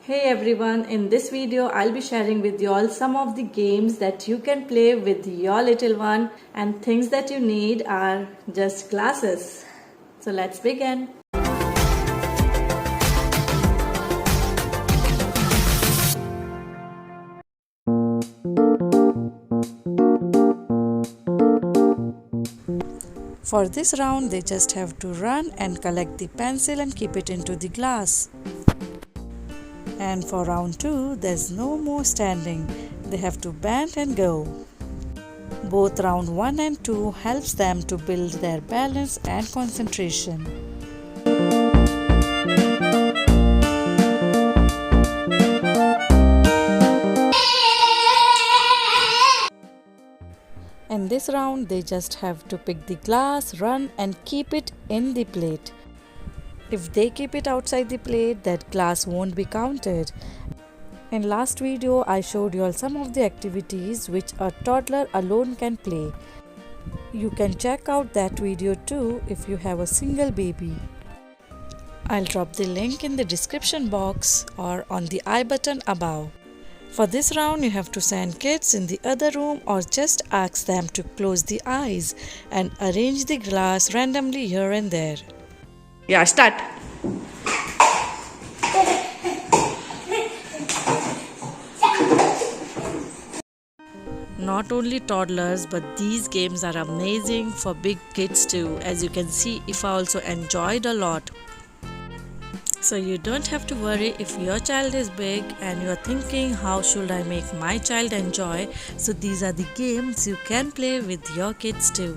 Hey everyone, in this video I'll be sharing with you all some of the games that you can play with your little one, and things that you need are just glasses. So let's begin. For this round they just have to run and collect the pencil and keep it into the glass. And for round 2, there's no more standing. They have to bend and go. Both round 1 and 2 helps them to build their balance and concentration. In this round, they just have to pick the glass, run and keep it in the plate. If they keep it outside the plate, that glass won't be counted. In last video, I showed you all some of the activities which a toddler alone can play. You can check out that video too if you have a single baby. I'll drop the link in the description box or on the I button above. For this round, you have to send kids in the other room or just ask them to close the eyes and arrange the glass randomly here and there. Yeah, start. Not only toddlers, but these games are amazing for big kids too. As you can see, Ifa also enjoyed a lot. So you don't have to worry if your child is big and you are thinking how should I make my child enjoy. So these are the games you can play with your kids too.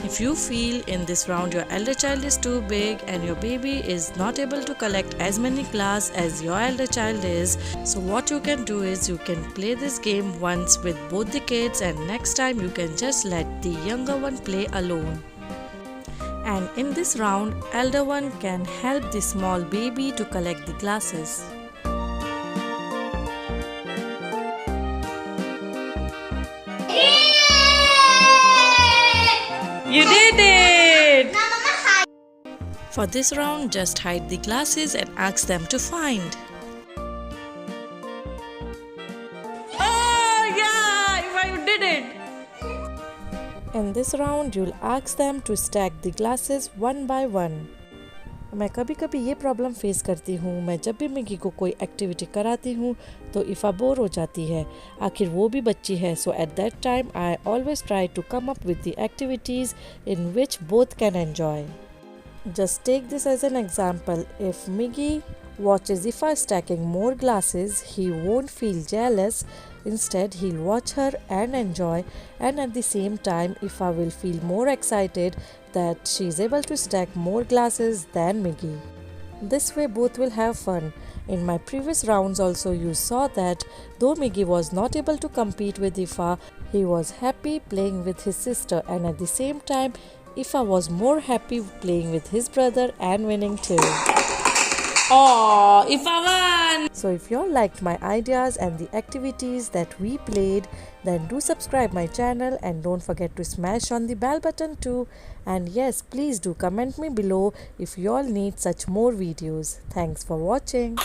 If you feel in this round your elder child is too big and your baby is not able to collect as many glass as your elder child is, so what you can do is you can play this game once with both the kids and next time you can just let the younger one play alone. And in this round, elder one can help the small baby to collect the glasses. You did it! For this round, just hide the glasses and ask them to find. Oh yeah, you did it! In this round, you'll ask them to stack the glasses one by one. मैं कभी कभी ये problem face करती हूँ। मैं जब भी मिगी को कोई एक्टिविटी कराती हूँ तो इफ़ा बोर हो जाती है। आखिर वो भी बच्ची है। So at that time I always try to come up with the activities in which both can enjoy. Just take this as an example. If Miggy watches Ifa stacking more glasses, he won't feel jealous. Instead, he'll watch her and enjoy, and at the same time, Ifa will feel more excited that she's able to stack more glasses than Miggy. This way, both will have fun. In my previous rounds also, you saw that though Miggy was not able to compete with Ifa, he was happy playing with his sister, and at the same time, Ifa was more happy playing with his brother and winning too. Oh, Ifa won! So if you all liked my ideas and the activities that we played, then do subscribe my channel and don't forget to smash on the bell button too. And yes, please do comment me below if you all need such more videos. Thanks for watching.